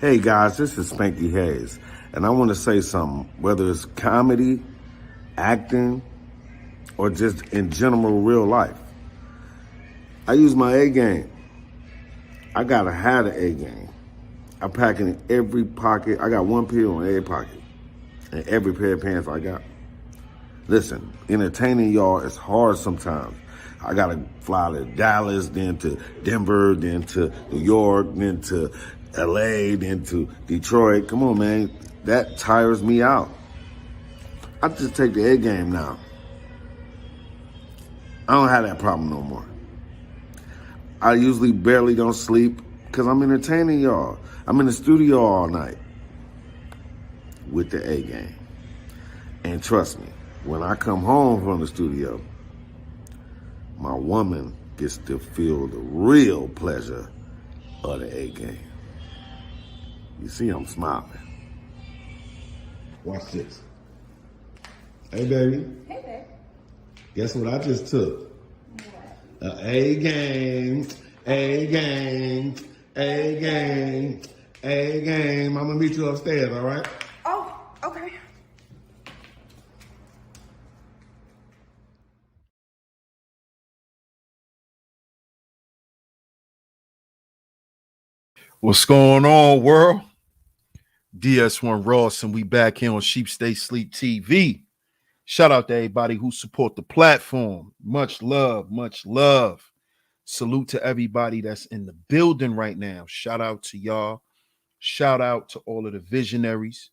Hey guys, this is Spanky Hayes, and I want to say something, whether it's comedy, acting, or just in general real life. I use my A game. I gotta have the A game. I pack it in every pocket. I got one pill in every pocket, and every pair of pants I got. Listen, entertaining y'all is hard sometimes. I gotta fly to Dallas, then to Denver, then to New York, then to LA, then to Detroit. Come on, man. That tires me out. I just take the A game now. I don't have that problem no more. I usually barely don't sleep because I'm entertaining y'all. I'm in the studio all night with the A game. And trust me, when I come home from the studio, my woman gets to feel the real pleasure of the A game. You see, I'm smiling. Watch this. Hey, baby. Hey, babe. Guess what I just took? What? A game, A game, A game, A game. I'm gonna meet you upstairs, all right? Oh, okay. What's going on, world? DS1 Ross, and we back here on SHEEPSTAYSLEEPTV. Shout out to everybody who support the platform. Much love, much love. Salute to everybody that's in the building right now. Shout out to y'all. Shout out to all of the visionaries.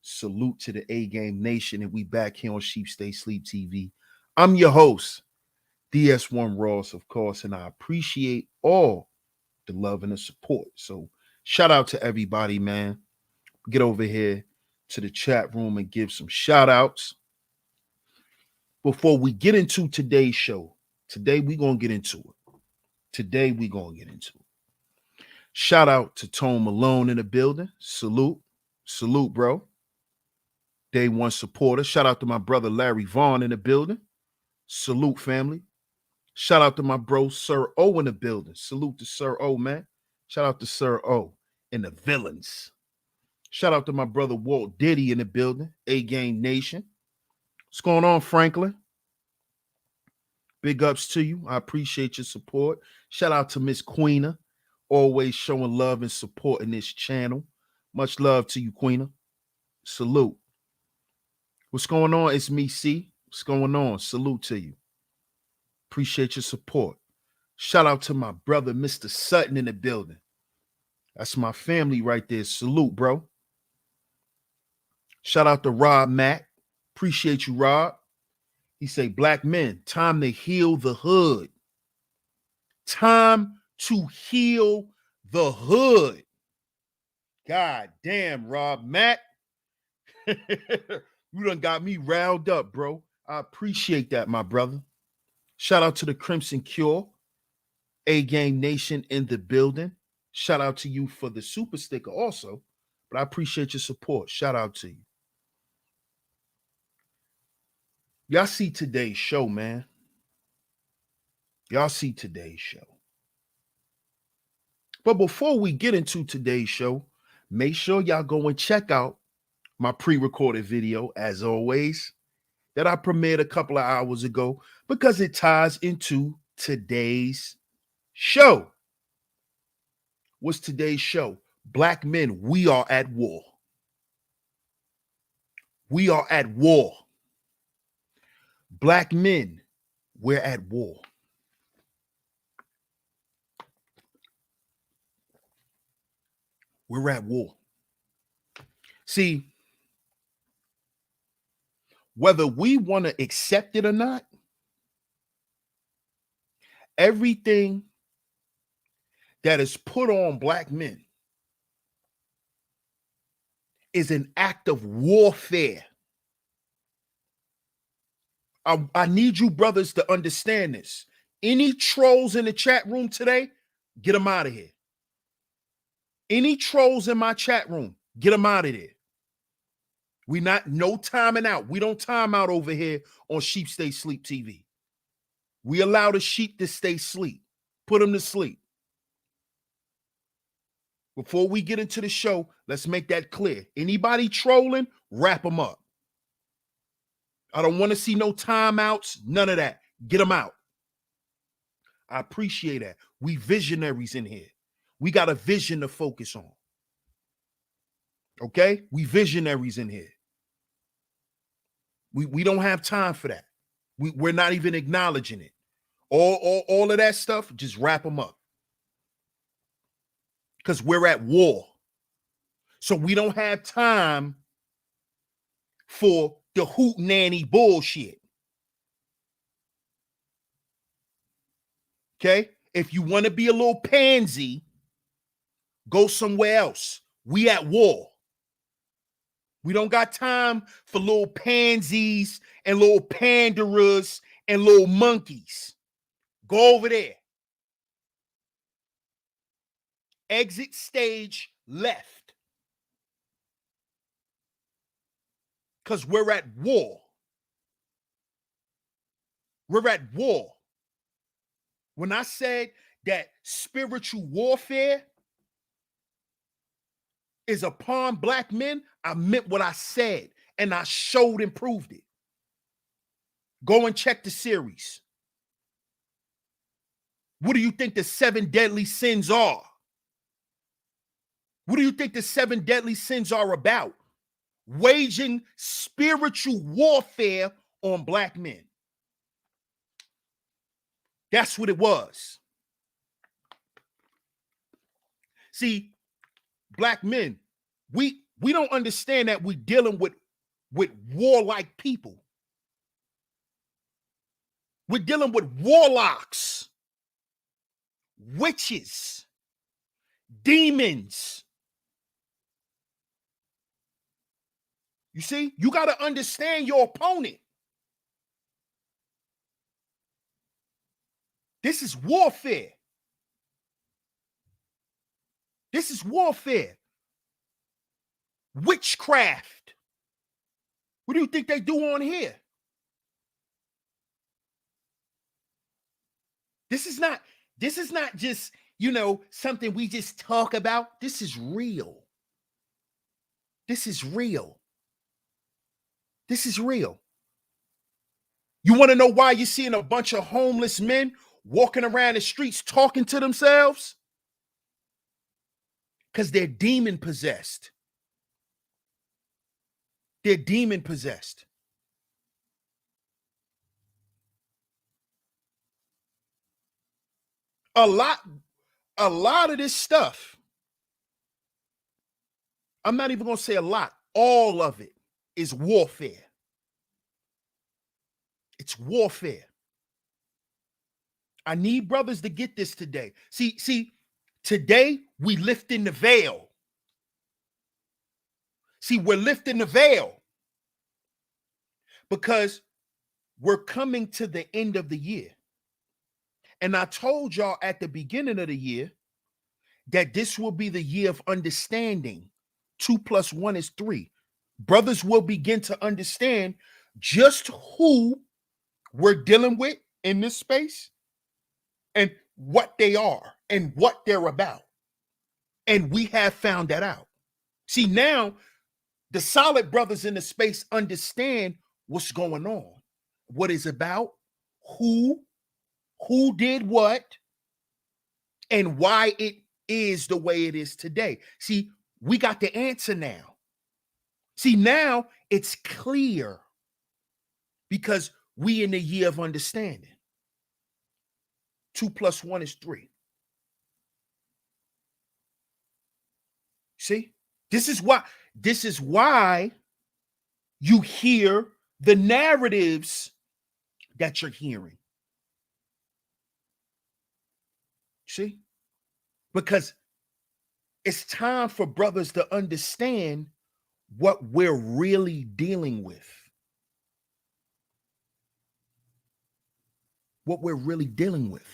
Salute to the A-Game Nation, and we back here on SHEEPSTAYSLEEPTV. I'm your host, DS1 Ross, of course, and I appreciate all the love and the support. So shout out to everybody, man. Get over here to the chat room and give some shout outs. Before we get into today's show, today we're going to get into it. Shout out to Tone Malone in the building. Salute, bro. Day one supporter. Shout out to my brother Larry Vaughn in the building. Salute, family. Shout out to my bro Sir O in the building. Salute to Sir O, man. Shout out to Sir O and the villains. Shout out to my brother Walt Diddy in the building. A-Game Nation. What's going on, Franklin? Big ups to you. I appreciate your support. Shout out to Miss Queena, always showing love and support in this channel. Much love to you, Queena. Salute. What's going on? It's me, C. What's going on? Salute to you. Appreciate your support. Shout out to my brother, Mr. Sutton, in the building. That's my family right there. Salute, bro. Shout out to Rob Mack. Appreciate you, Rob. He say, black men, time to heal the hood. Time to heal the hood. God damn, Rob Mack. You done got me riled up, bro. I appreciate that, my brother. Shout out to the Crimson Cure. A-Game Nation in the building. Shout out to you for the super sticker also. But I appreciate your support. Shout out to you. Y'all see today's show, man. Y'all see today's show. But before we get into today's show, make sure y'all go and check out my pre-recorded video, as always, that I premiered a couple of hours ago because it ties into today's show. What's today's show? Black men, we are at war. We are at war. Black men, we're at war. We're at war. See, whether we want to accept it or not, everything that is put on black men is an act of warfare. I need you brothers to understand this. Any trolls in the chat room today, get them out of here. Any trolls in my chat room, get them out of there. We not no timing out. We don't time out over here on Sheep Stay Sleep TV. We allow the sheep to stay asleep. Put them to sleep. Before we get into the show, let's make that clear. Anybody trolling, wrap them up. I don't want to see no timeouts, none of that. Get them out. I appreciate that. We visionaries in here. We got a vision to focus on. Okay? We visionaries in here. We don't have time for that. We're not even acknowledging it. All of that stuff, just wrap them up. Because we're at war. So we don't have time for the hoot nanny bullshit. Okay? If you want to be a little pansy, go somewhere else. We at war. We don't got time for little pansies and little pandaras and little monkeys. Go over there. Exit stage left. Because we're at war. We're at war. When I said that spiritual warfare is upon black men, I meant what I said, and I showed and proved it. Go and check the series. What do you think the 7 deadly sins are? What do you think the 7 deadly sins are about? Waging spiritual warfare on black men. That's what it was. See, black men, we don't understand that we're dealing with warlike people. We're dealing with warlocks, witches, demons. You see, you got to understand your opponent. This is warfare. This is warfare. Witchcraft. What do you think they do on here? This is not just, something we just talk about. This is real. This is real. This is real. You want to know why you're seeing a bunch of homeless men walking around the streets talking to themselves? Because they're demon possessed. They're demon possessed. A lot of this stuff, I'm not even going to say a lot, all of it is warfare. It's warfare. I need brothers to get this today. See, today we lifting the veil. See, we're lifting the veil because we're coming to the end of the year. And I told y'all at the beginning of the year that this will be the year of understanding. 2 + 1 is 3. Brothers will begin to understand just who we're dealing with in this space and what they are and what they're about. And we have found that out. See, now the solid brothers in the space understand what's going on, what it's about, who did what, and why it is the way it is today. See, we got the answer now. See, now it's clear because we in the year of understanding. 2 + 1 is 3. This is why you hear the narratives that you're hearing. See? Because it's time for brothers to understand what we're really dealing with. What we're really dealing with.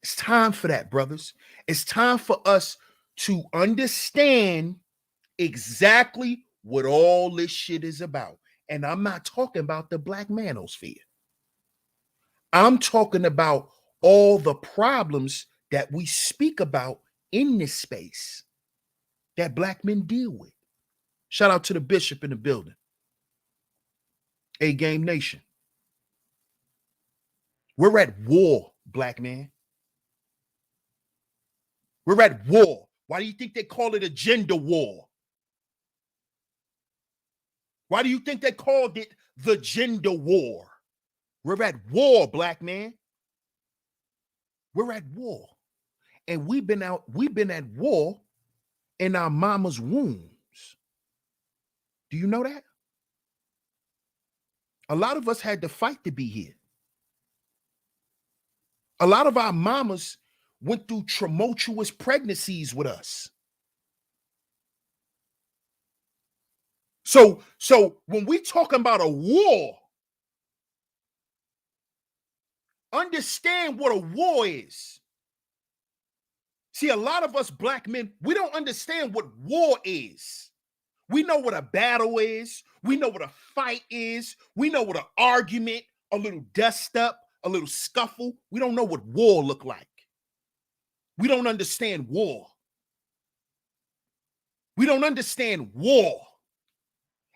It's time for that, brothers. It's time for us to understand exactly what all this shit is about. And I'm not talking about the black manosphere. I'm talking about all the problems that we speak about in this space that black men deal with. Shout out to the bishop in the building. A-Game Nation. We're at war, black man. We're at war. Why do you think they call it a gender war? Why do you think they called it the gender war? We're at war, black man. We're at war. And we've been at war in our mama's wombs. Do you know that? A lot of us had to fight to be here. A lot of our mamas went through tumultuous pregnancies with us. So when we talking about a war, understand what a war is. See, a lot of us black men, we don't understand what war is. We know what a battle is. We know what a fight is. We know what an argument, a little dust up, a little scuffle. We don't know what war look like. We don't understand war. We don't understand war.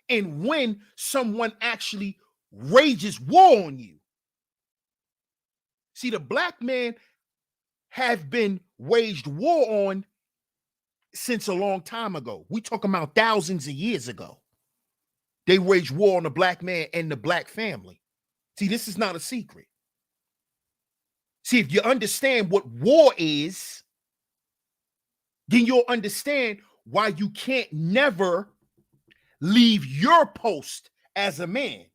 And when someone actually rages war on you. See, the black man have been waged war on since a long time ago. We talking about thousands of years ago. They waged war on the black man and the black family. See, this is not a secret. See, if you understand what war is, then you'll understand why you can't never leave your post as a man.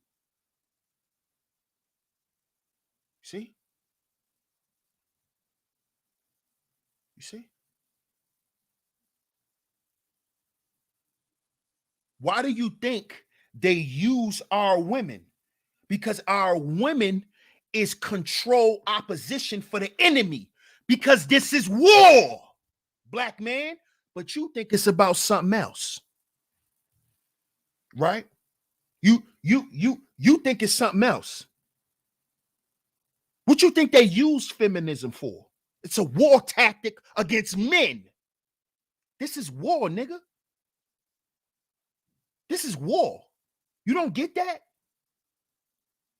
See? You see? Why do you think they use our women? Because our women is control opposition for the enemy. Because this is war, black man. But you think it's about something else, right? You think it's something else. What you think they use feminism for? It's a war tactic against men. This is war, nigga. This is war. You don't get that?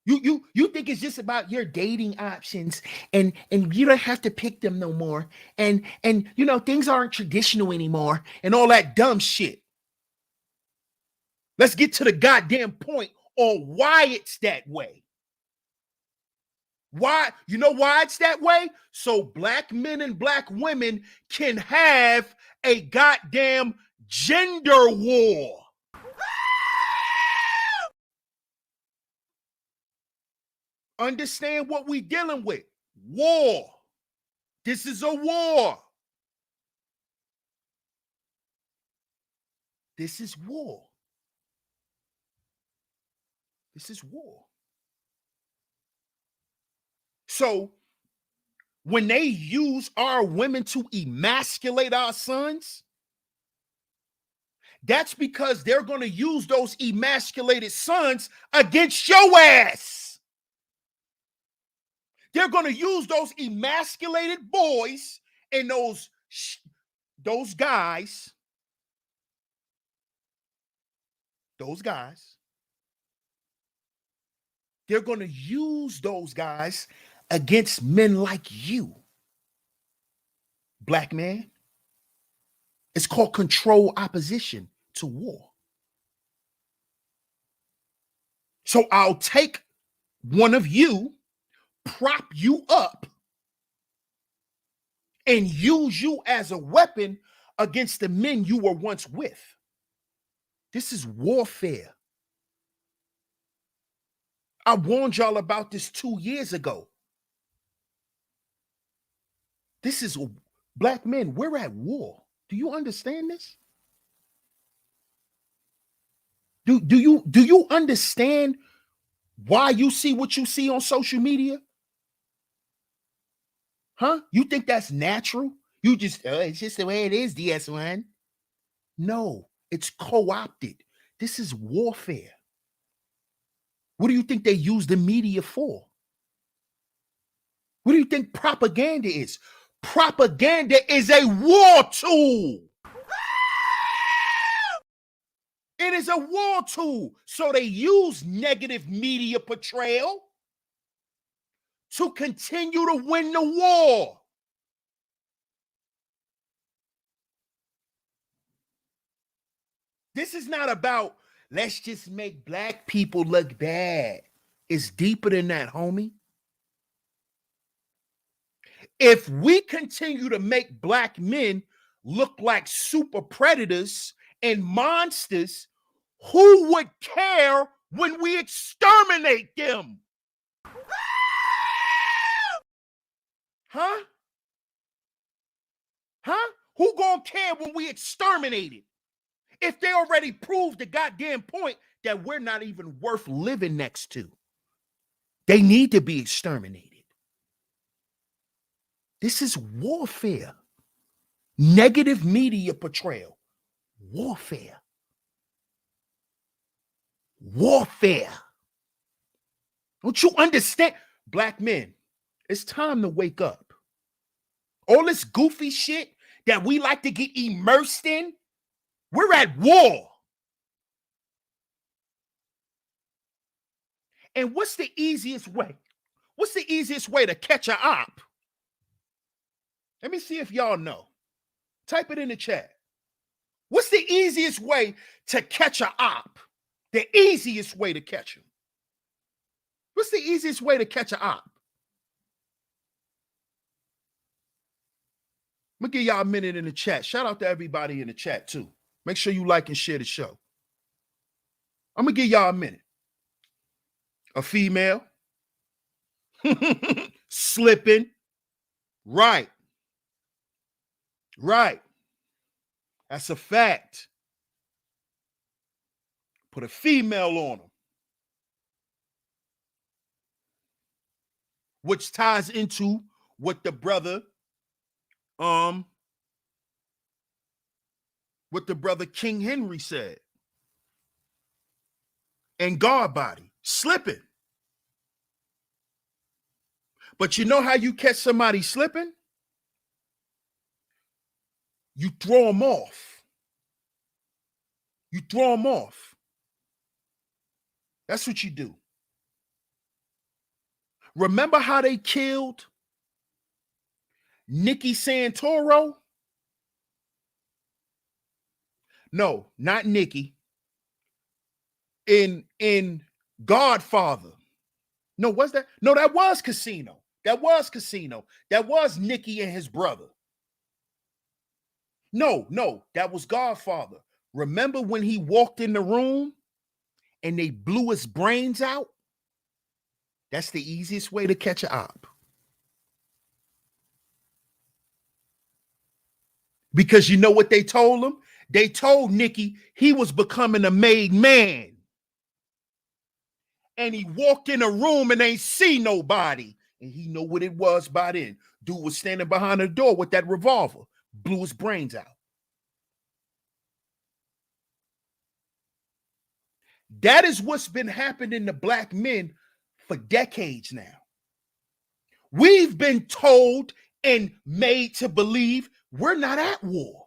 You think it's just about your dating options and you don't have to pick them no more. And you know, things aren't traditional anymore and all that dumb shit. Let's get to the goddamn point on why it's that way. Why? You know why it's that way? So black men and black women can have a goddamn gender war. Understand what we dealing with. War. This is a war. This is war. This is war. So when they use our women to emasculate our sons, that's because they're going to use those emasculated sons against your ass. They're going to use those emasculated boys and those guys. They're going to use those guys against men like you, black man. It's called control opposition to war. So I'll take one of you, prop you up, and use you as a weapon against the men you were once with. This is warfare. I warned y'all about this 2 years ago. This is black men. We're at war. Do you understand this? Do you understand why you see what you see on social media? Huh? You think that's natural? You just, it's just the way it is, DS1. No, it's co-opted. This is warfare. What do you think they use the media for? What do you think propaganda is? Propaganda is a war tool. It is a war tool. So they use negative media portrayal to continue to win the war. This is not about, let's just make black people look bad. It's deeper than that, homie. If we continue to make black men look like super predators and monsters, who would care when we exterminate them? Huh? Huh? Who gonna care when we exterminate it? If they already proved the goddamn point that we're not even worth living next to. They need to be exterminated. This is warfare. Negative media portrayal. Warfare. Warfare. Don't you understand? Black men, it's time to wake up. All this goofy shit that we like to get immersed in, we're at war. And what's the easiest way? What's the easiest way to catch an op? Let me see if y'all know. Type it in the chat. What's the easiest way to catch an op? The easiest way to catch him. What's the easiest way to catch an op? I'm going to give y'all a minute in the chat. Shout out to everybody in the chat too. Make sure you like and share the show. I'm going to give y'all a minute. A female. Slipping. Right. Right. That's a fact. Put a female on them. Which ties into what the brother King Henry said. And God body. Slipping. But you know how you catch somebody slipping? You throw them off. You throw them off. That's what you do. Remember how they killed Nikki Santoro? No, not Nikki. In Godfather. No, was that? No, that was Casino. That was Casino. That was Nikki and his brother. No, that was Godfather. Remember when he walked in the room and they blew his brains out? That's the easiest way to catch an op. Because you know what they told him? They told Nikki he was becoming a made man. And he walked in a room and ain't see nobody. And he know what it was by then. Dude was standing behind the door with that revolver. Blew his brains out. That is what's been happening to black men for decades now. We've been told and made to believe we're not at war.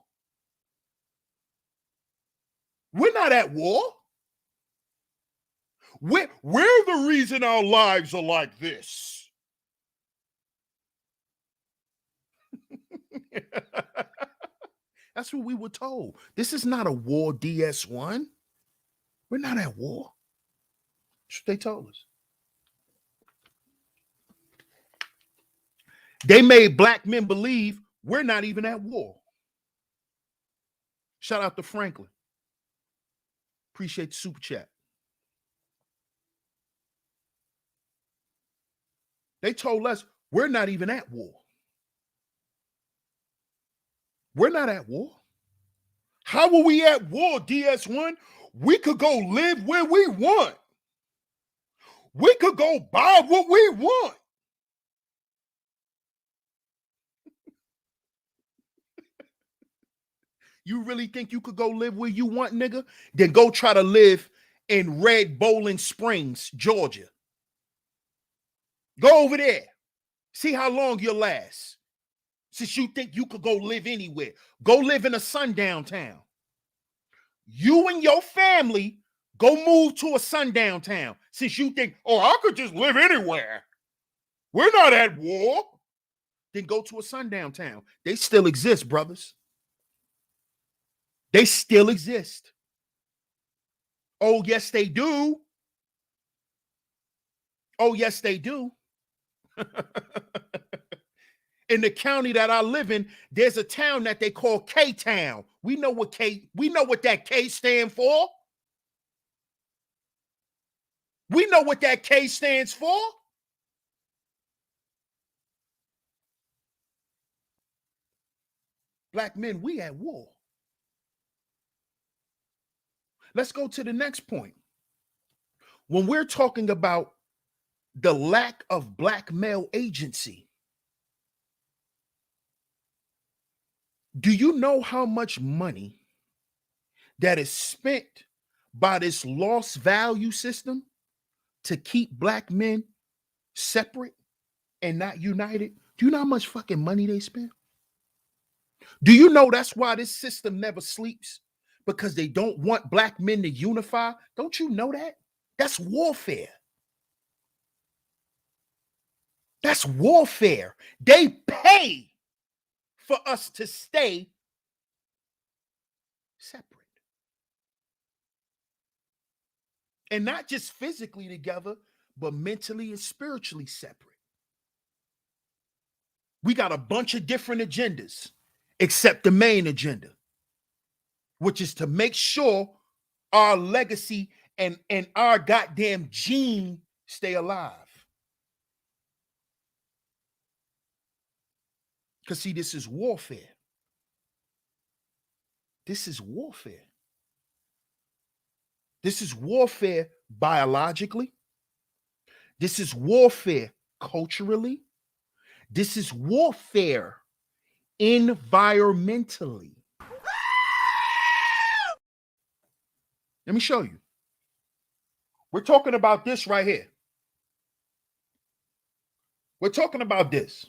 We're not at war. We're the reason our lives are like this. That's what we were told. This is not a war, DS1. We're not at war. That's what they told us. They made black men believe We're not even at war. Shout out to Franklin. Appreciate the super chat. They told us we're not even at war. We're not at war. How are we at war, DS1? We could go live where we want. We could go buy what we want. You really think you could go live where you want, nigga? Then go try to live in Red Bowling Springs, Georgia. Go over there. See how long you'll last. Since you think you could go live anywhere. Go live in a sundown town. You and your family go move to a sundown town. Since you think, oh, I could just live anywhere. We're not at war. Then go to a sundown town. They still exist, brothers. They still exist. Oh, yes, they do. Oh, yes, they do. In the county that I live in, there's a town that they call K-Town. We know what that K stand for. We know what that K stands for. Black men, we at war. Let's go to the next point. When we're talking about the lack of black male agency, do you know how much money that is spent by this lost value system to keep black men separate and not united? Do you know how much fucking money they spend? Do you know that's why this system never sleeps? Because they don't want black men to unify. Don't you know that? That's warfare. That's warfare. They pay for us to stay separate. And not just physically together, but mentally and spiritually separate. We got a bunch of different agendas, except the main agenda, which is to make sure our legacy and our goddamn gene stay alive. Because, see, this is warfare. This is warfare. This is warfare biologically. This is warfare culturally. This is warfare environmentally. Let me show you. We're talking about this right here. We're talking about this.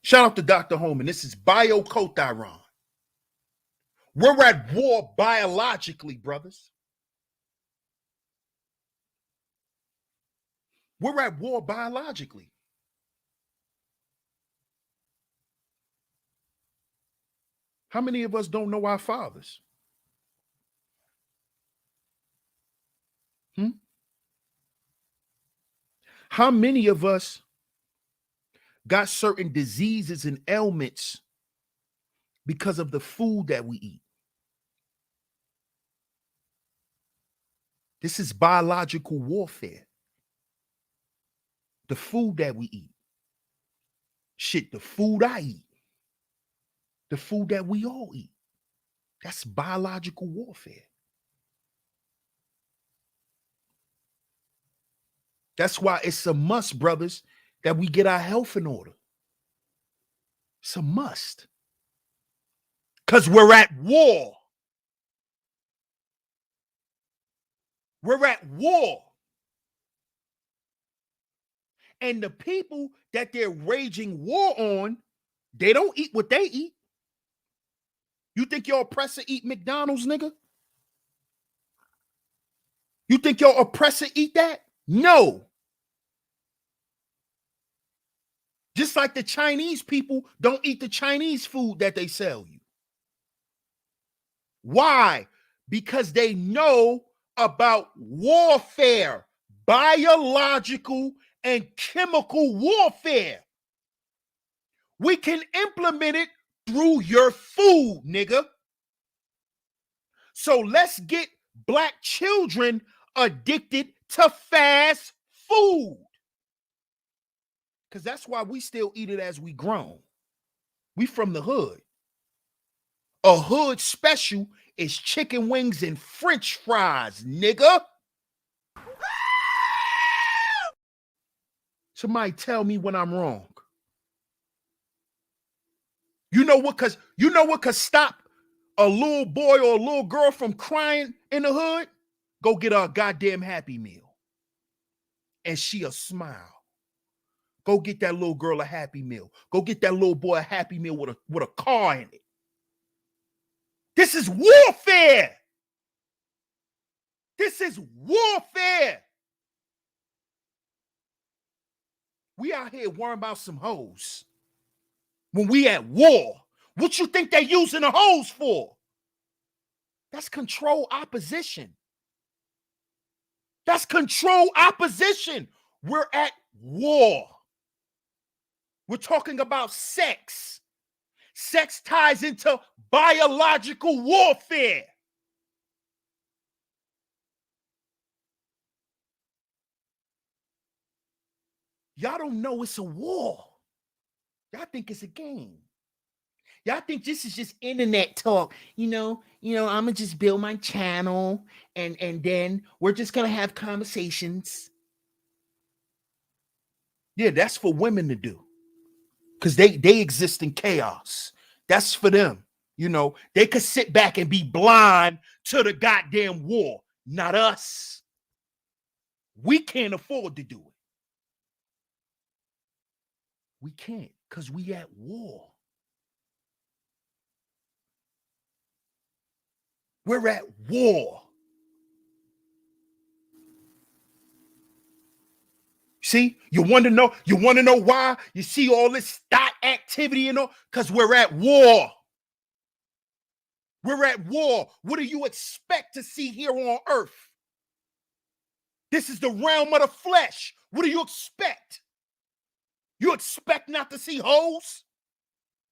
Shout out to Dr. Holman. This is biocothyron. We're at war biologically, brothers. We're at war biologically. How many of us don't know our fathers? How many of us got certain diseases and ailments because of the food that we eat? This is biological warfare. The food that we eat. Shit, the food I eat. The food that we all eat. That's biological warfare. That's why it's a must, brothers, that we get our health in order. It's a must. Because we're at war. We're at war. And the people that they're waging war on, they don't eat what they eat. You think your oppressor eat McDonald's, nigga? You think your oppressor eat that? No. Just like the Chinese people don't eat the Chinese food that they sell you. Why? Because they know about warfare, biological and chemical warfare. We can implement it through your food, nigga. So let's get black children addicted to fast food. Because that's why we still eat it as we grown. We from the hood. A hood special is chicken wings and French fries, nigga. Somebody tell me when I'm wrong. You know what could stop a little boy or a little girl from crying in the hood? Go get her a goddamn Happy Meal. And she'll smile. Go get that little girl a Happy Meal. Go get that little boy a Happy Meal with a car in it. This is warfare. This is warfare. We out here worrying about some hoes. When we at war, what you think they using the hoes for? That's control opposition. That's control opposition. We're at war. We're talking about sex. Sex ties into biological warfare. Y'all don't know it's a war. Y'all think it's a game. Y'all think this is just internet talk. I'm gonna just build my channel and then we're just gonna have conversations. Yeah, that's for women to do. Because they exist in chaos. That's for them. They could sit back and be blind to the goddamn war. Not us. We can't afford to do it. We can't because we at war. We're at war. See, you want to know why you see all this thought activity and all? Because we're at war. We're at war. What do you expect to see here on earth? This is the realm of the flesh. What do you expect? You expect not to see hoes?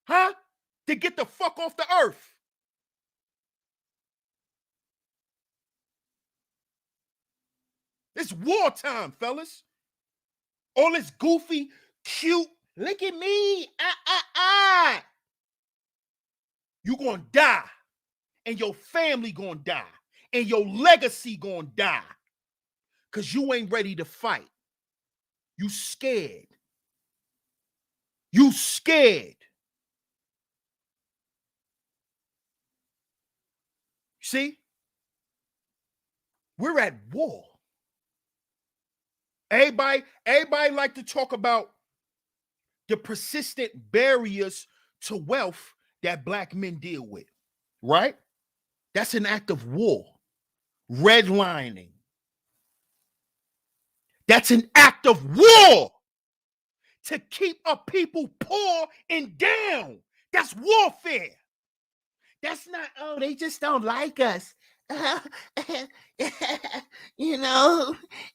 Huh? To get the fuck off the earth. It's wartime, fellas. All this goofy, cute, look at me. You gonna die. And your family gonna die. And your legacy gonna die. Because you ain't ready to fight. You scared. You scared. See? We're at war. Everybody like to talk about the persistent barriers to wealth that black men deal with, right? That's an act of war. Redlining. That's an act of war to keep a people poor and down. That's warfare. That's not, they just don't like us.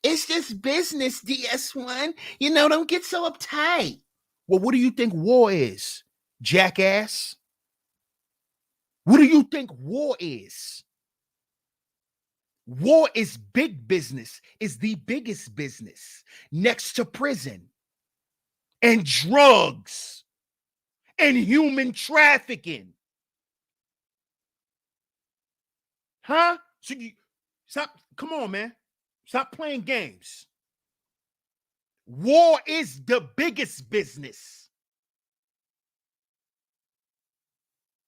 It's just business, DS1. Don't get so uptight. Well, what do you think war is, jackass? What do you think war is? War is big business, is the biggest business next to prison and drugs and human trafficking. Huh? So you stop. Come on, man. Stop playing games. War is the biggest business.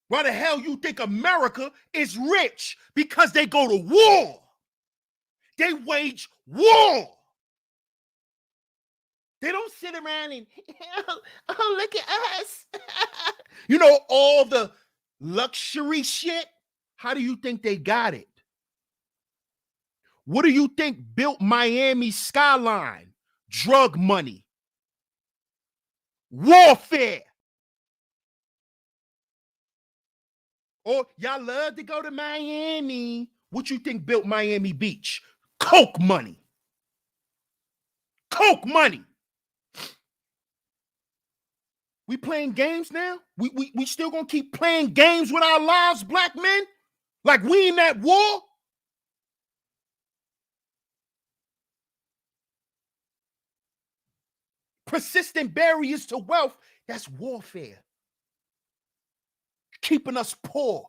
Why the hell you think America is rich? Because they go to war. They wage war. They don't sit around and, oh, look at us. All the luxury shit. How do you think they got it? What do you think built Miami's skyline? Drug money. Warfare. Oh, y'all love to go to Miami. What you think built Miami Beach? Coke money. Coke money. We playing games now? We still gonna keep playing games with our lives, black men? Like we in that war? Persistent barriers to wealth, that's warfare. Keeping us poor.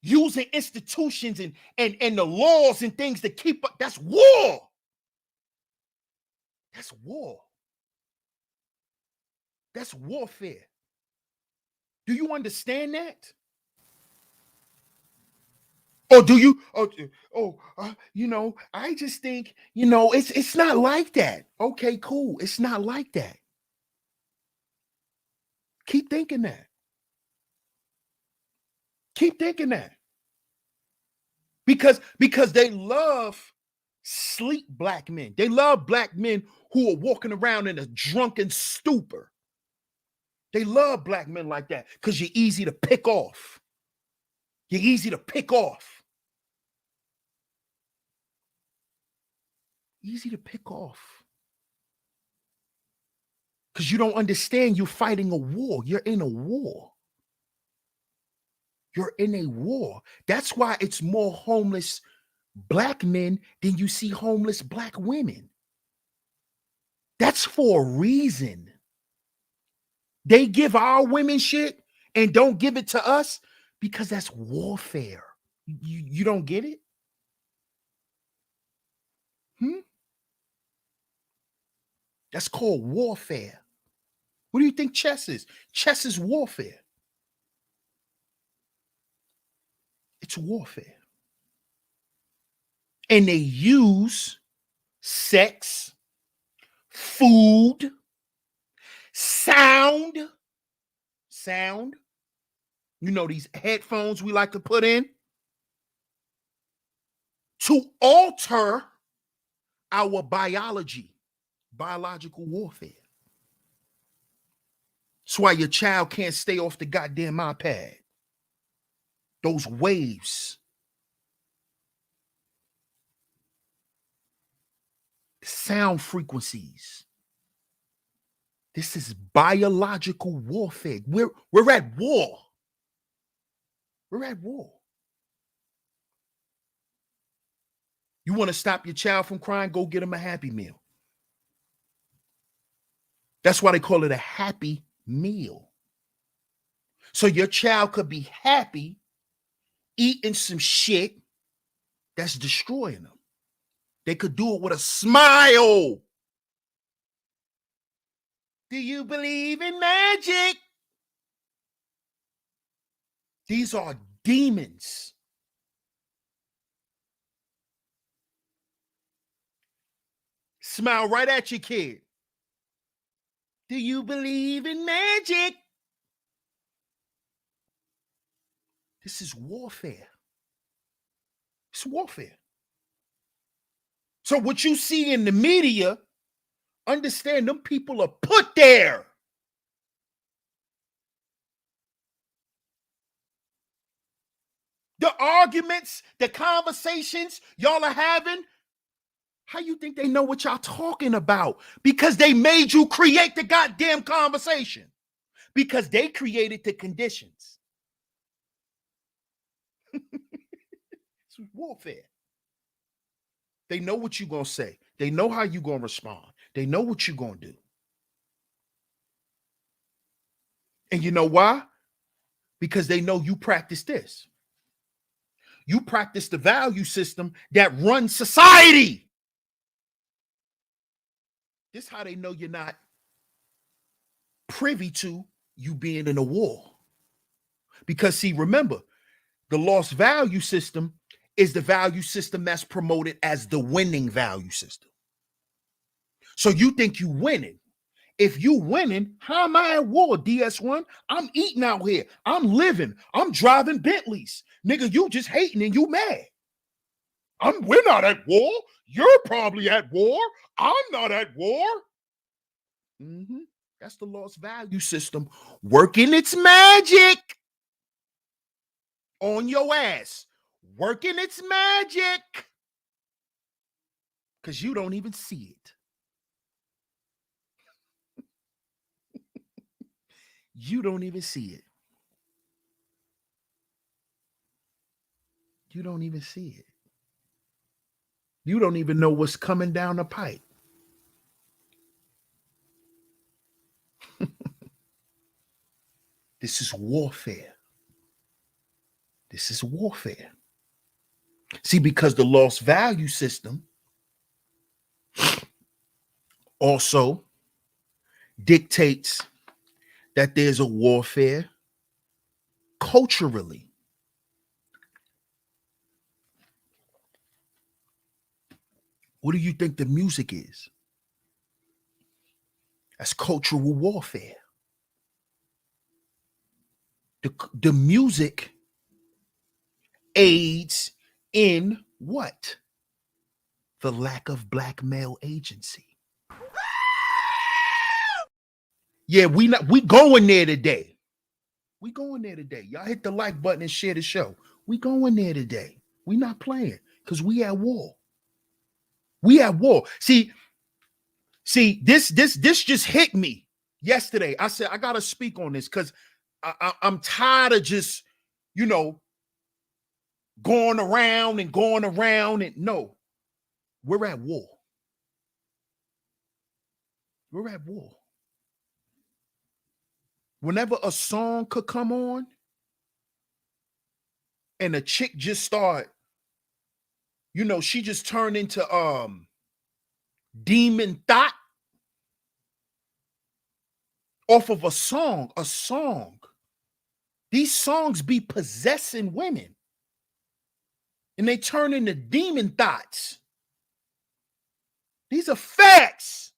Using institutions and the laws and things to keep us, that's war. That's war. That's warfare. Do you understand that? Or do you? I just think, it's not like that. Okay, cool. It's not like that. Keep thinking that. Keep thinking that. Because they love sleep black men. They love black men who are walking around in a drunken stupor. They love black men like that because you're easy to pick off. You're easy to pick off. Easy to pick off. Because you don't understand you're fighting a war. You're in a war. You're in a war. That's why it's more homeless black men than you see homeless black women. That's for a reason. They give our women shit and don't give it to us because that's warfare. You don't get it? That's called warfare. What do you think chess is? Chess is warfare. It's warfare. And they use sex, food, sound. These headphones we like to put in to alter our biology, biological warfare. That's why your child can't stay off the goddamn iPad. Those waves. Sound frequencies. This is biological warfare. We're at war. We're at war. You want to stop your child from crying? Go get him a Happy Meal. That's why they call it a happy meal. So your child could be happy eating some shit that's destroying them. They could do it with a smile. Do you believe in magic? These are demons. Smile right at your kid. Do you believe in magic? This is warfare. It's warfare. So what you see in the media, understand them people are put there. The arguments, the conversations y'all are having, how you think they know what y'all talking about? Because they made you create the goddamn conversation. Because they created the conditions. It's warfare. They know what you're going to say. They know how you're going to respond. They know what you're going to do. And you know why? Because they know you practice this. You practice the value system that runs society. This is how they know you're not privy to you being in a war. Because see, remember, the lost value system is the value system that's promoted as the winning value system. So you think you winning. If you winning, how am I at war, DS1? I'm eating out here. I'm living. I'm driving Bentleys. Nigga, you just hating and you mad. We're not at war. You're probably at war. I'm not at war. That's the lost value system working its magic on your ass. Working its magic. Because you don't even see it. You don't even see it. You don't even see it. You don't even know what's coming down the pipe. This is warfare. This is warfare. See, because the lost value system also dictates that there's a warfare culturally. What do you think the music is? That's cultural warfare. The music aids in what? The lack of black male agency. Yeah, we going there today. We going there today. Y'all hit the like button and share the show. We going there today. We not playing because we at war. We at war. See, this just hit me yesterday. I said I gotta speak on this because I'm tired of just, going around and no, we're at war. We're at war. Whenever a song could come on and a chick just start, she just turned into demon thought off of a song. These songs be possessing women and they turn into demon thoughts. These are facts.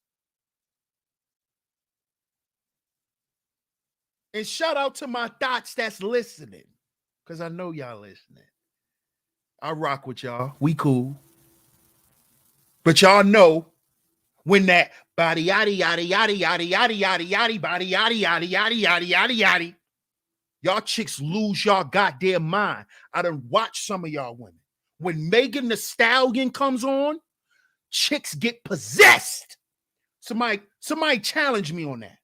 And shout out to my thoughts that's listening, because I know y'all listening. I rock with y'all. We cool. But y'all know when that body yaddy yaddy yaddy yaddy yaddy yaddy yaddy body yaddy yaddy yaddy yaddy yaddy yaddy, y'all chicks lose y'all goddamn mind. I done watched some of y'all women. When Megan Thee Stallion comes on, chicks get possessed. Somebody challenge me on that.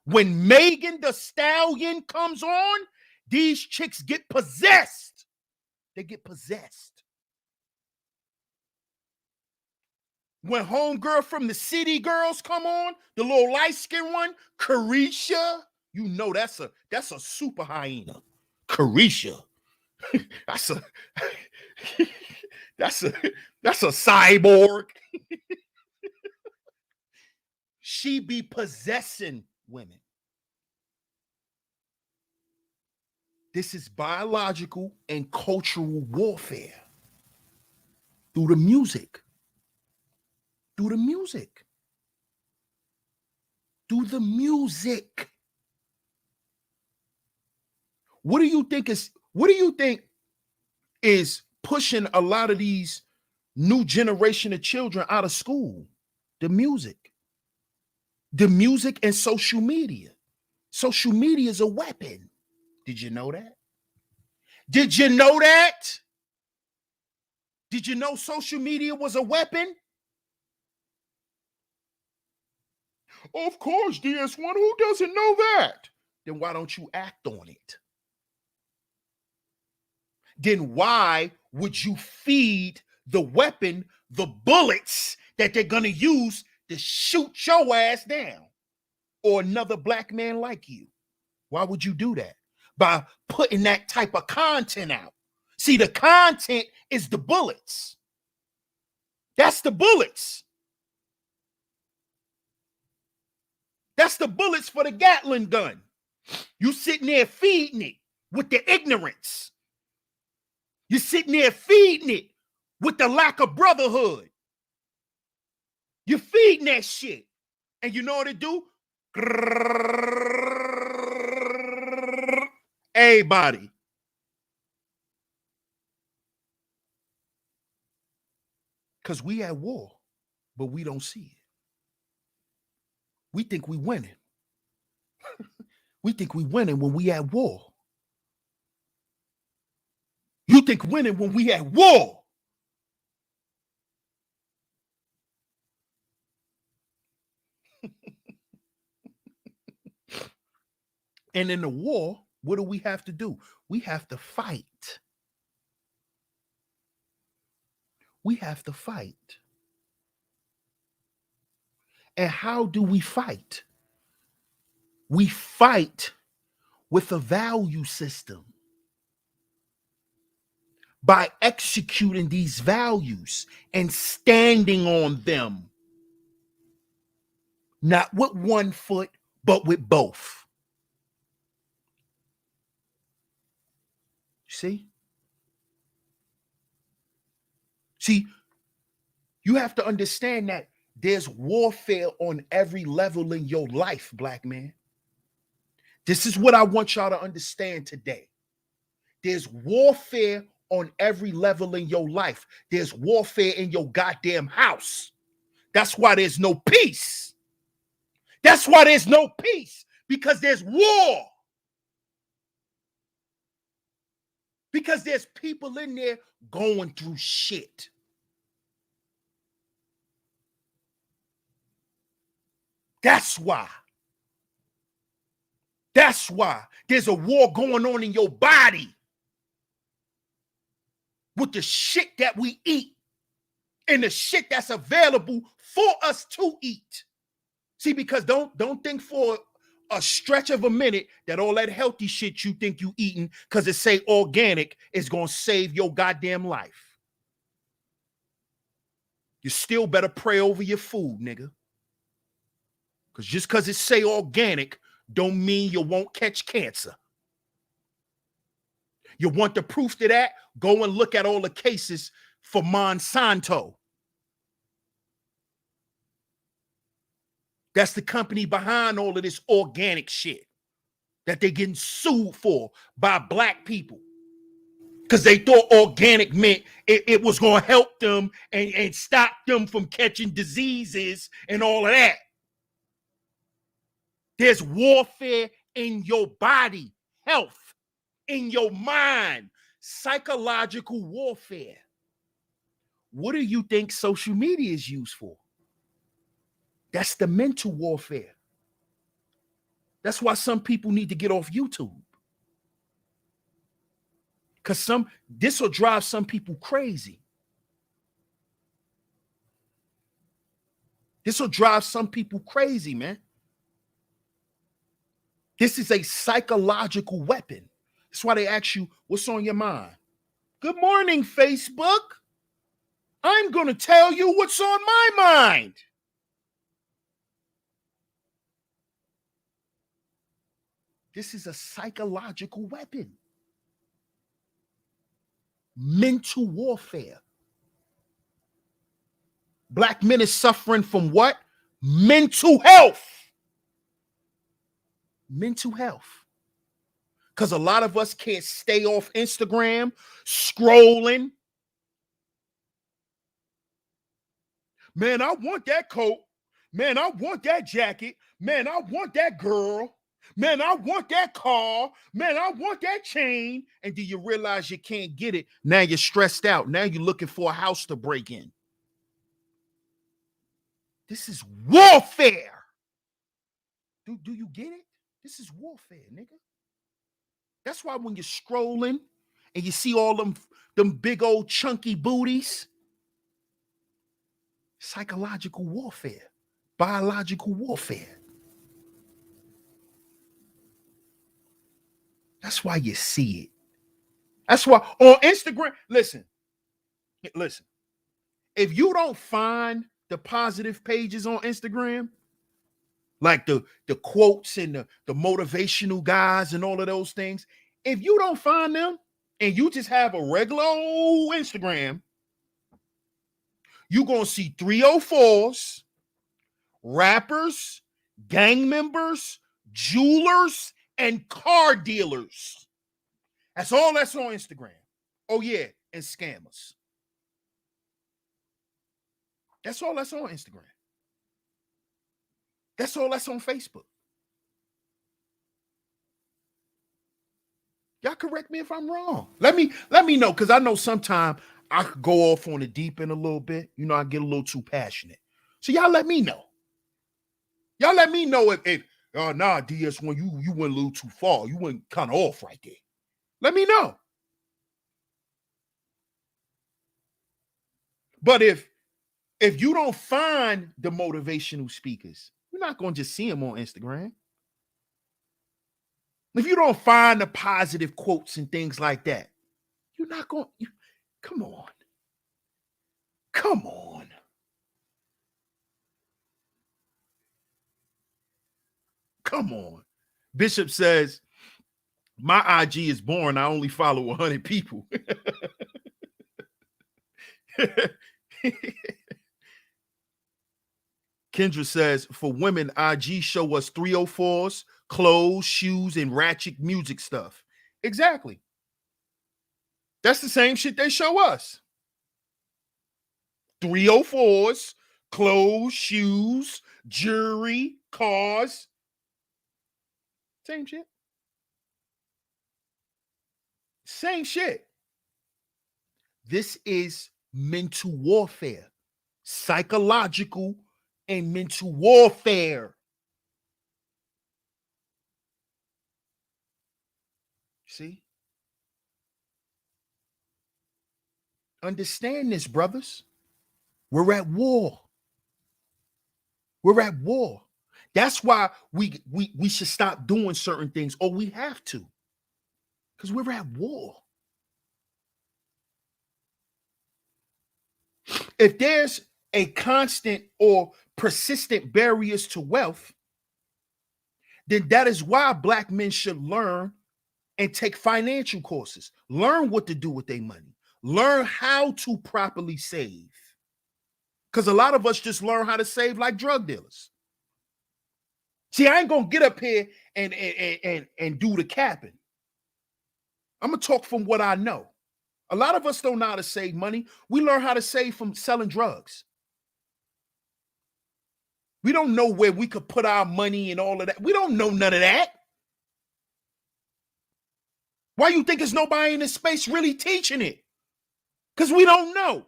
When Megan Thee Stallion comes on, these chicks get possessed. They get possessed. When homegirl from the City Girls come on, the little light-skinned one, Carisha, that's a super hyena. Carisha. that's a cyborg. She be possessing women. This is biological and cultural warfare through the music. Through the music. Through the music. What do you think is pushing a lot of these new generation of children out of school? The music. The music and social media. Social media is a weapon. Did you know that? Did you know that? Did you know social media was a weapon? Of course, DS1. Who doesn't know that? Then why don't you act on it? Then why would you feed the weapon the bullets that they're going to use to shoot your ass down or another black man like you? Why would you do that? By putting that type of content out. See, the content is the bullets. That's the bullets. That's the bullets for the Gatling gun. You sitting there feeding it with the ignorance. You're sitting there feeding it with the lack of brotherhood. You're feeding that shit. And you know what it do? Everybody. Because we at war, but we don't see it. We think we winning. We think we winning when we at war. You think winning when we at war. And in the war, what do we have to do? We have to fight. We have to fight. And how do we fight? We fight with a value system by executing these values and standing on them. Not with one foot, but with both. See? See, you have to understand that there's warfare on every level in your life, black man. This is what I want y'all to understand today. There's warfare on every level in your life. There's warfare in your goddamn house. That's why there's no peace. That's why there's no peace, because there's war. Because there's people in there going through shit. That's why. That's why there's a war going on in your body with the shit that we eat and the shit that's available for us to eat. See, because don't think for a stretch of a minute that all that healthy shit you think you eating because it say organic is going to save your goddamn life. You still better pray over your food, nigga. Because just because it say organic don't mean you won't catch cancer. You want the proof to that? Go and look at all the cases for Monsanto. That's the company behind all of this organic shit that they're getting sued for by black people. Because they thought organic meant it was going to help them and stop them from catching diseases and all of that. There's warfare in your body, health, in your mind, psychological warfare. What do you think social media is used for? That's the mental warfare. That's why some people need to get off YouTube. Because this will drive some people crazy. This will drive some people crazy, man. This is a psychological weapon. That's why they ask you, what's on your mind? Good morning, Facebook. I'm going to tell you what's on my mind. This is a psychological weapon. Mental warfare. Black men is suffering from what? Mental health. Mental health. Because a lot of us can't stay off Instagram, scrolling. Man, I want that coat. Man, I want that jacket. Man, I want that girl. Man, I want that car. Man, I want that chain. And do you realize you can't get it? Now you're stressed out. Now you're looking for a house to break in. This is warfare. Do you get it? This is warfare, nigga. That's why when you're scrolling and you see all them big old chunky booties, psychological warfare, biological warfare. That's why you see it. That's why on Instagram, listen. If you don't find the positive pages on Instagram, like the quotes and the motivational guys and all of those things, if you don't find them and you just have a regular old Instagram, you're going to see 304s, rappers, gang members, jewelers, and car dealers. That's all that's on Instagram. Oh, yeah, and scammers. That's all that's on Instagram. That's all that's on Facebook. Y'all correct me if I'm wrong. Let me know, because I know sometimes I could go off on the deep end a little bit. You know, I get a little too passionate. So y'all let me know. Y'all let me know if Oh, nah, DS1, you went a little too far. You went kind of off right there. Let me know. But if you don't find the motivational speakers, you're not going to just see them on Instagram. If you don't find the positive quotes and things like that, you're not going. Come on. Come on. Come on. Bishop says, my IG is boring. I only follow 100 people. Kendra says, for women, IG show us 304s, clothes, shoes, and ratchet music stuff. Exactly. That's the same shit they show us. 304s, clothes, shoes, jewelry, cars. Same shit. Same shit. This is mental warfare, psychological and mental warfare. See? Understand this, brothers. We're at war. We're at war. That's why we should stop doing certain things, or we have to, because we're at war. If there's a constant or persistent barriers to wealth, then that is why Black men should learn and take financial courses, learn what to do with their money, learn how to properly save. Because a lot of us just learn how to save like drug dealers. See, I ain't gonna get up here and do the capping. I'm gonna talk from what I know. A lot of us don't know how to save money. We learn how to save from selling drugs. We don't know where we could put our money and all of that. We don't know none of that. Why you think there's nobody in this space really teaching it? Because we don't know.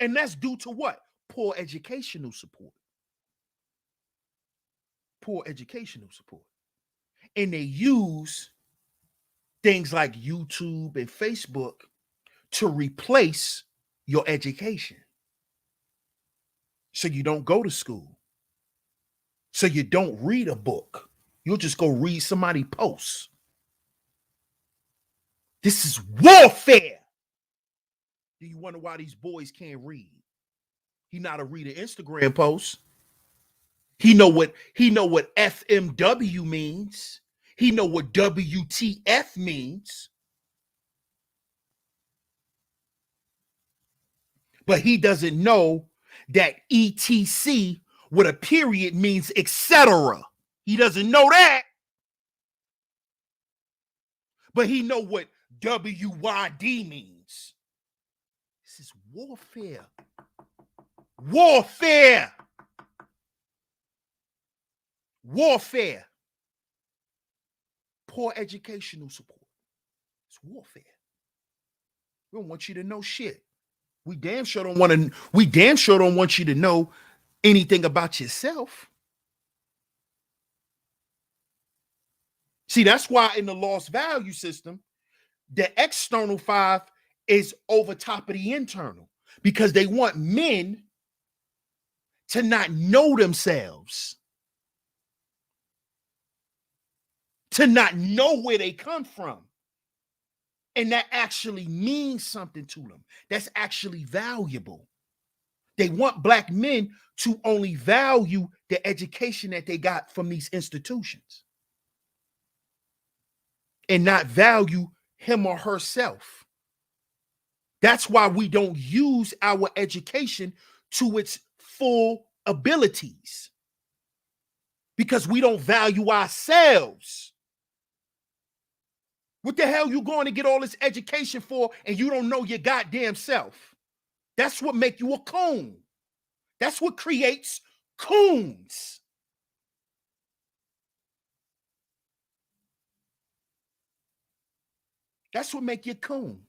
And that's due to what? Poor educational support. Poor educational support. And they use things like YouTube and Facebook to replace your education. So you don't go to school. So you don't read a book. You'll just go read somebody's posts. This is warfare. Do you wonder why these boys can't read? He not a read an Instagram post. He know what FMW means. He know what WTF means. But he doesn't know that ETC with a period means etc. He doesn't know that. But he know what WYD means. This is warfare. Warfare. Warfare. Poor educational support. It's warfare. We don't want you to know shit. We damn sure don't want you to know anything about yourself. See, that's why in the lost value system, the external 5 is over top of the internal, because they want men to not know themselves, to not know where they come from. And that actually means something to them. That's actually valuable. They want Black men to only value the education that they got from these institutions and not value him or herself. That's why we don't use our education to its full abilities, because we don't value ourselves. What the hell you going to get all this education for and you don't know your goddamn self? That's what make you a coon. That's what creates coons. That's what make you a coon.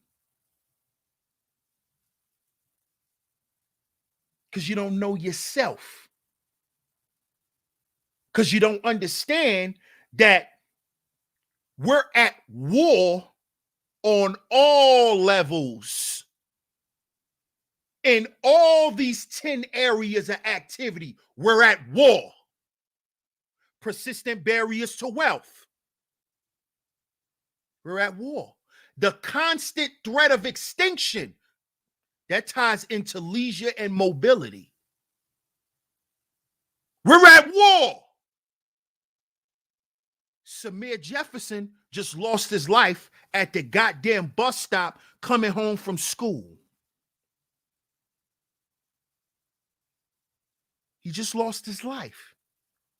Because you don't know yourself. Because you don't understand that we're at war on all levels. In all these 10 areas of activity, we're at war. Persistent barriers to wealth. We're at war. The constant threat of extinction, that ties into leisure and mobility. We're at war. Samir Jefferson just lost his life at the goddamn bus stop coming home from school. He just lost his life.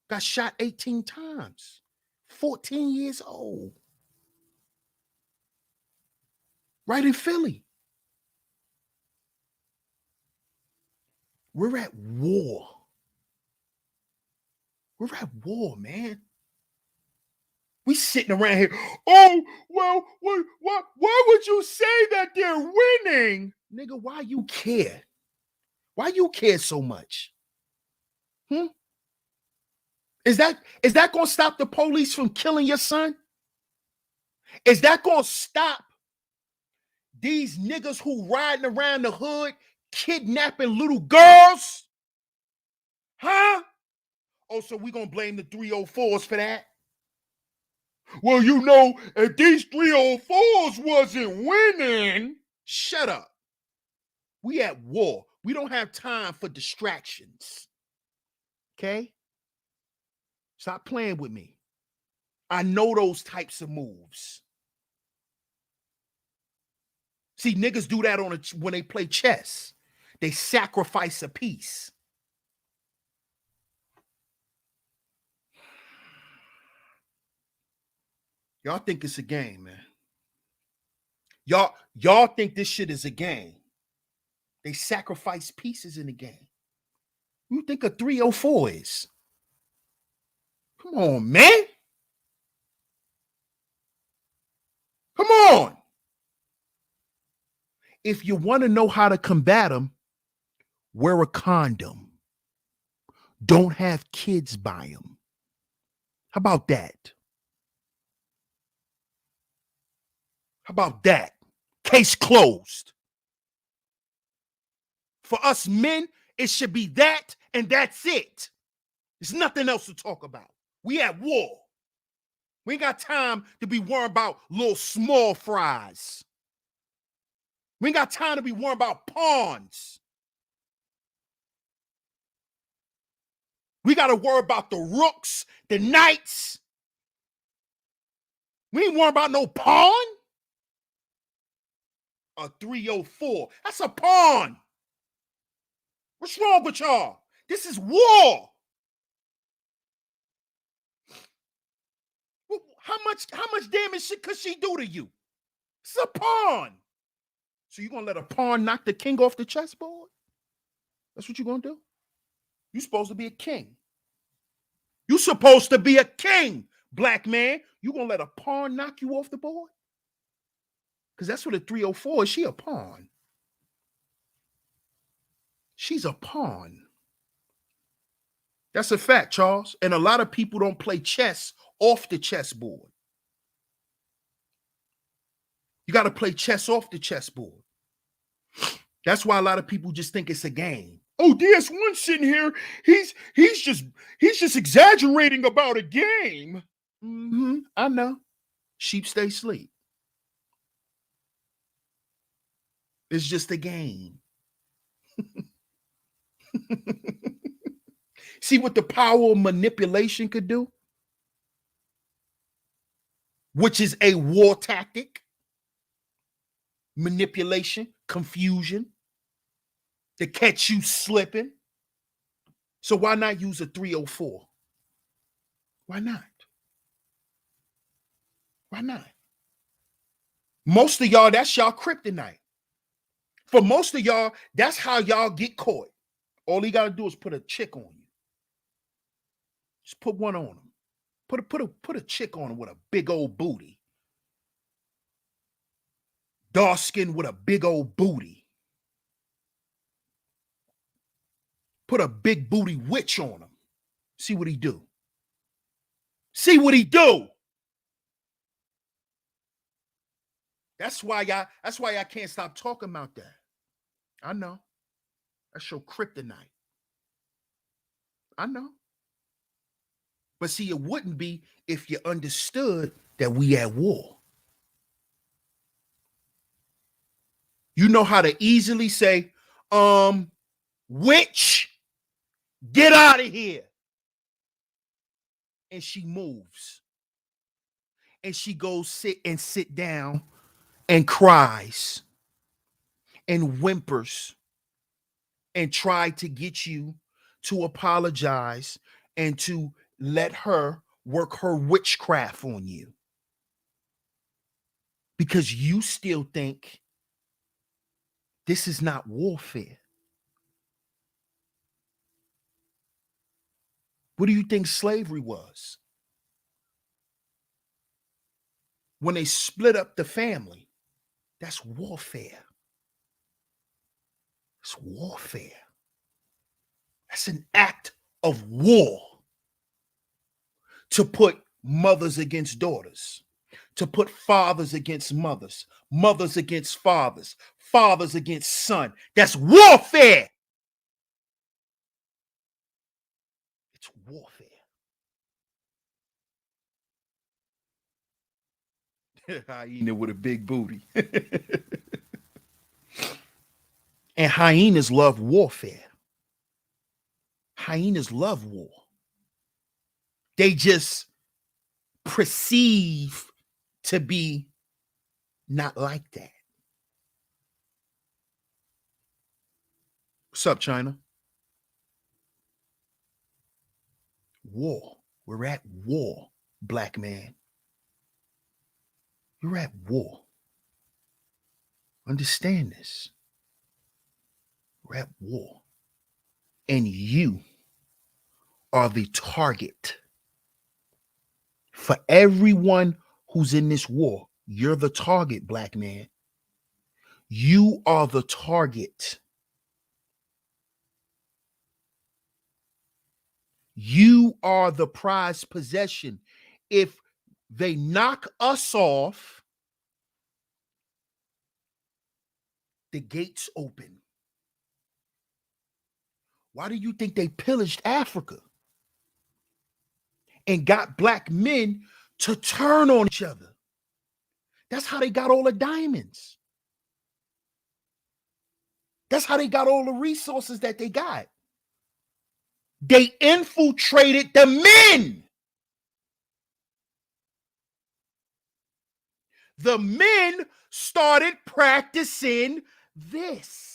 Got shot 18 times. 14 years old. Right in Philly. We're at war. We're at war, man. We sitting around here. Oh, well, why would you say that they're winning? Nigga, why you care? Why you care so much? Is that going to stop the police from killing your son? Is that going to stop these niggas who riding around the hood kidnapping little girls? Huh? Oh, so we going to blame the 304s for that? Well, you know, if these 304s wasn't winning, shut up. We at war. We don't have time for distractions. Okay? Stop playing with me. I know those types of moves. See, niggas do that when they play chess. They sacrifice a piece. Y'all think it's a game, man. Y'all think this shit is a game. They sacrifice pieces in the game. You think a 304 is? Come on, man. Come on. If you want to know how to combat them, wear a condom. Don't have kids by them. How about that? How about that? Case closed. For us men, it should be that and that's it. There's nothing else to talk about. We at war. We ain't got time to be worried about little small fries. We ain't got time to be worried about pawns. We got to worry about the rooks, the knights. We ain't worried about no pawn. A 304. That's a pawn. What's wrong with y'all? This is war. How much damage could she do to you? It's a pawn. So you gonna let a pawn knock the king off the chessboard? That's what you gonna do? You supposed to be a king. You supposed to be a king, black man. You gonna let a pawn knock you off the board? Because that's what a 304 is. She a pawn. She's a pawn. That's a fact, Charles. And a lot of people don't play chess off the chessboard. You got to play chess off the chessboard. That's why a lot of people just think it's a game. Oh, DS1 sitting here, he's just exaggerating about a game. I know. Sheep stay asleep. It's just a game. See what the power of manipulation could do? Which is a war tactic. Manipulation, confusion, to catch you slipping. So why not use a 304? Why not? Why not? Most of y'all, that's y'all kryptonite. For most of y'all, that's how y'all get caught. All you gotta do is put a chick on you. Just put one on them. Put a chick on them with a big old booty. Dark skin with a big old booty. Put a big booty witch on him. See what he do. See what he do. That's why I can't stop talking about that. I know. That's your kryptonite. I know. But see, it wouldn't be if you understood that we at war. You know how to easily say, witch, get out of here. And she moves. And she goes sit down and cries and whimpers and try to get you to apologize and to let her work her witchcraft on you. Because you still think this is not warfare. What do you think slavery was? When they split up the family, that's warfare. It's warfare. That's an act of war. To put mothers against daughters, to put fathers against mothers, mothers against fathers, fathers against son. That's warfare. It's warfare. Hyena with a big booty. And hyenas love warfare. Hyenas love war. They just perceive to be not like that. What's up, China? War. We're at war, black man. You're at war. Understand this. We're at war. And you are the target. For everyone who's in this war, you're the target, black man. You are the target. You are the prized possession. If they knock us off, the gates open. Why do you think they pillaged Africa and got black men to turn on each other? That's how they got all the diamonds. That's how they got all the resources that they got. They infiltrated the men. The men started practicing this.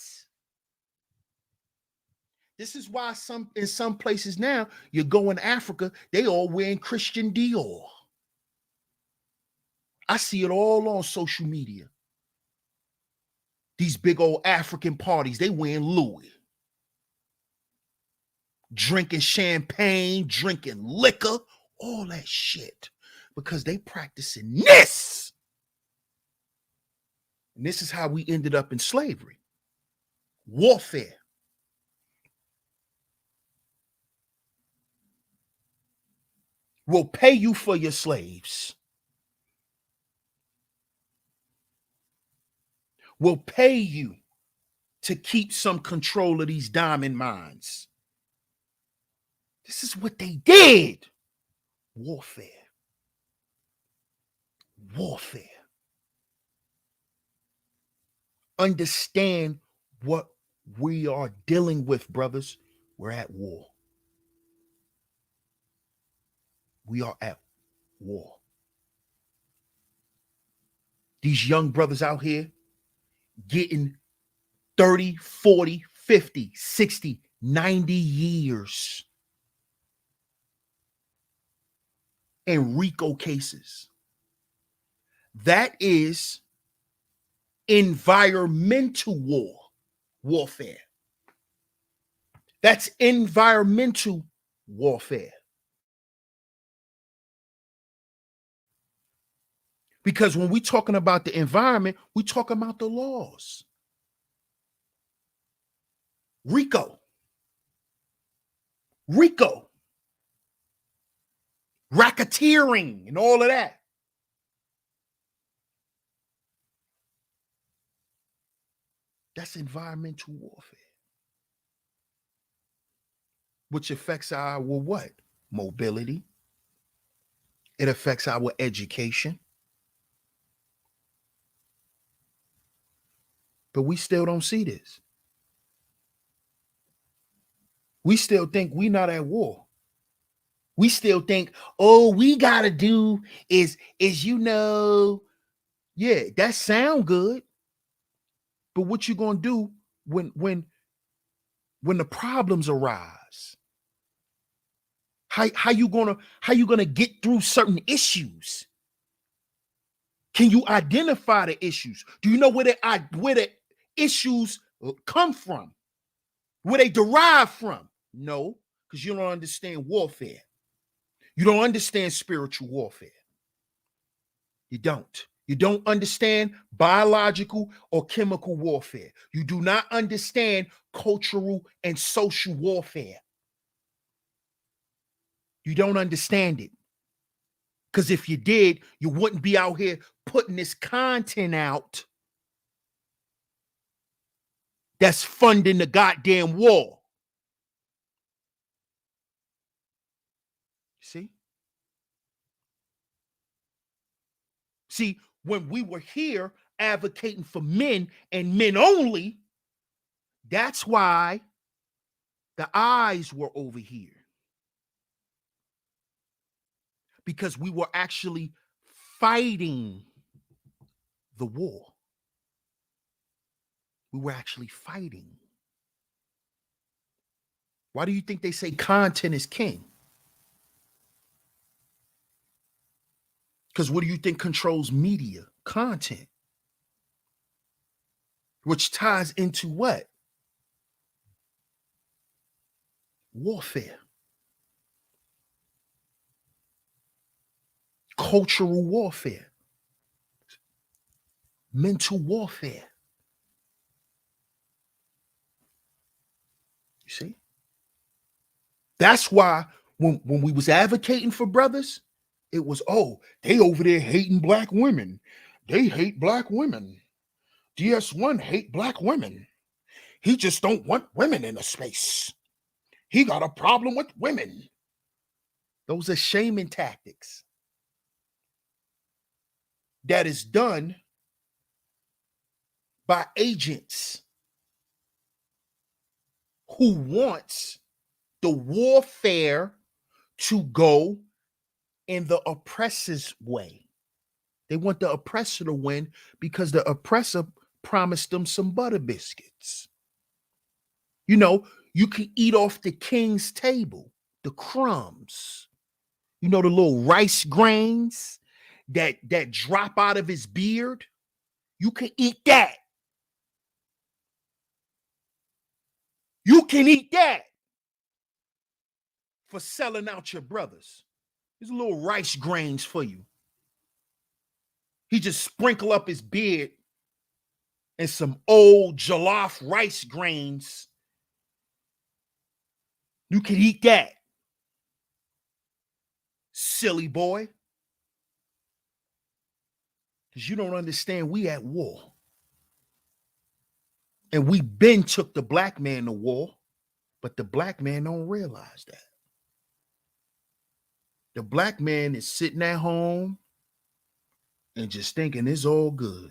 This is why in some places now, you go in Africa, they all wearing Christian Dior. I see it all on social media. These big old African parties, they wearing Louis. Drinking champagne, drinking liquor, all that shit. Because they practicing this. And this is how we ended up in slavery. Warfare. Will pay you for your slaves. Will pay you to keep some control of these diamond mines. This is what they did. Warfare. Warfare. Understand what we are dealing with, brothers. We're at war. We are at war. These young brothers out here getting 30, 40, 50, 60, 90 years in RICO cases. That is environmental warfare. That's environmental warfare. Because when we're talking about the environment, we're talking about the laws. RICO. racketeering, and all of that. That's environmental warfare, which affects our what? Mobility. It affects our education. But we still don't see this. We still think we're not at war. We still think, all we gotta do is yeah, that sound good. But what you gonna do when the problems arise? How you gonna get through certain issues? Can you identify the issues? Do you know where the issues come from? Where they derive from? No, because you don't understand warfare. You don't understand spiritual warfare. You don't. You don't understand biological or chemical warfare. You do not understand cultural and social warfare. You don't understand it. Because if you did, you wouldn't be out here putting this content out that's funding the goddamn war. See? See, when we were here advocating for men and men only, that's why the eyes were over here. Because we were actually fighting the war. We were actually fighting. Why do you think they say content is king? Because what do you think controls media? Content. Which ties into what? Warfare. Cultural warfare. Mental warfare. You see? That's why when we was advocating for brothers, it was, oh, they over there hating black women. They hate black women. DS1 hate black women. He just don't want women in a space. He got a problem with women. Those are shaming tactics. That is done by agents who wants the warfare to go in the oppressor's way. They want the oppressor to win because the oppressor promised them some butter biscuits. You know, you can eat off the king's table, the crumbs. You know, the little rice grains that drop out of his beard. You can eat that. You can eat that for selling out your brothers. There's little rice grains for you. He just sprinkle up his beard and some old jollof rice grains. You can eat that. Silly boy. Because you don't understand we at war. And we been took the black man to war, but the black man don't realize that. The black man is sitting at home and just thinking it's all good.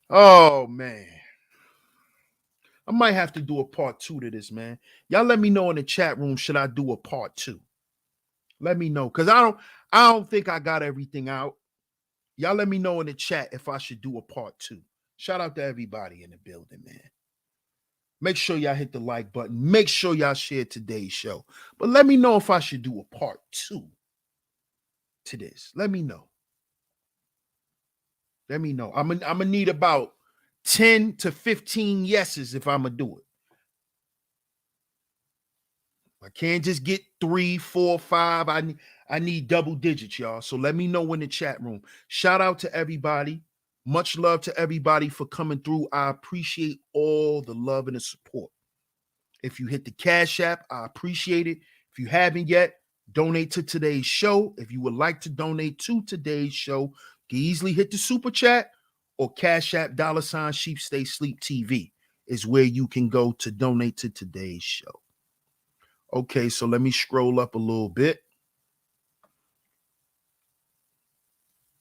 Oh, man. I might have to do a part 2 to this, man. Y'all let me know in the chat room, should I do a part 2? Let me know, because I don't think I got everything out. Y'all let me know in the chat if I should do a part 2. Shout out to everybody in the building, man. Make sure y'all hit the like button. Make sure y'all share today's show. But let me know if I should do a part 2 to this. Let me know. Let me know. I'm gonna need about 10 to 15 yeses if I'm gonna do it. I can't just get 3, 4, 5. I need double digits, y'all. So let me know in the chat room. Shout out to everybody. Much love to everybody for coming through. I appreciate all the love and the support. If you hit the Cash App, I appreciate it. If you haven't yet, donate to today's show. If you would like to donate to today's show, you can easily hit the Super Chat or Cash App $SheepStaySleepTV is where you can go to donate to today's show. Okay, so let me scroll up a little bit.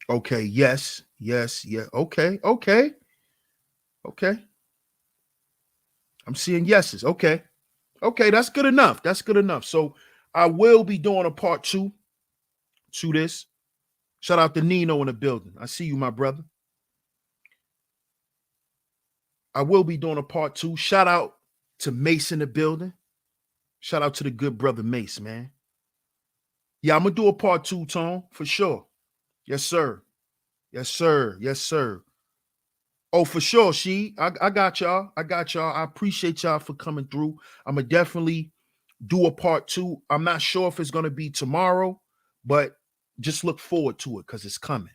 Okay, yes. Okay. I'm seeing yeses. Okay, that's good enough. So I will be doing a part 2 to this. Shout out to Nino in the building. I see you, my brother. I will be doing a part 2. Shout out to Mace in the building. Shout out to the good brother Mace, man. Yeah, I'm going to do a part 2, Tone, for sure. Yes, sir. Oh, for sure, I got y'all. I appreciate y'all for coming through. I'm going to definitely do a part 2. I'm not sure if it's going to be tomorrow, but just look forward to it because it's coming.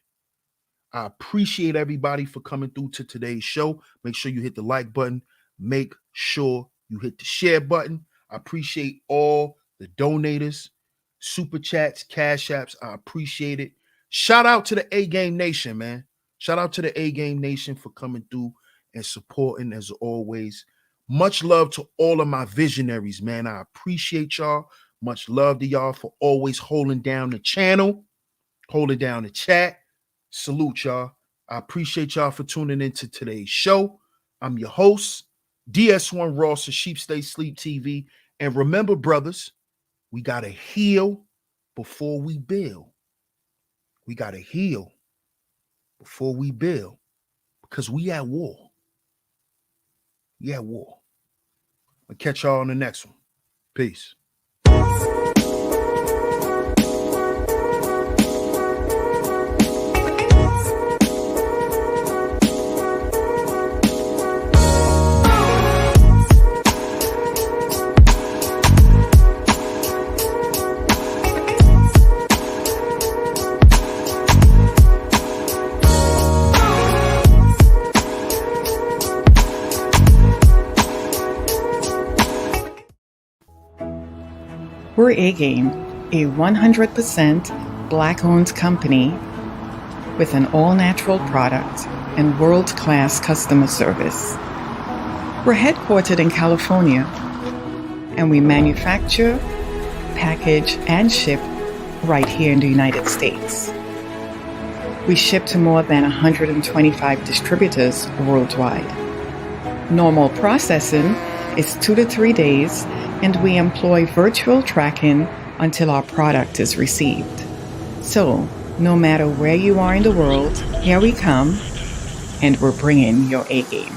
I appreciate everybody for coming through to today's show. Make sure you hit the like button. Make sure you hit the share button. I appreciate all the donators, super chats, cash apps. I appreciate it. Shout out to the A-Game Nation, man. Shout out to the A-Game Nation for coming through and supporting as always. Much love to all of my visionaries, man. I appreciate y'all. Much love to y'all for always holding down the channel, holding down the chat. Salute y'all. I appreciate y'all for tuning into today's show. I'm your host, DS1 Ross of Sheep Stay Sleep TV. And remember, brothers, we got to heal before we build. We got to heal before we build because we at war. I'll catch y'all on the next one. Peace. We're A-Game, a 100% Black-owned company with an all-natural product and world-class customer service. We're headquartered in California, and we manufacture, package, and ship right here in the United States. We ship to more than 125 distributors worldwide. Normal processing is 2 to 3 days, and we employ virtual tracking until our product is received. So, no matter where you are in the world, here we come, and we're bringing your A-game.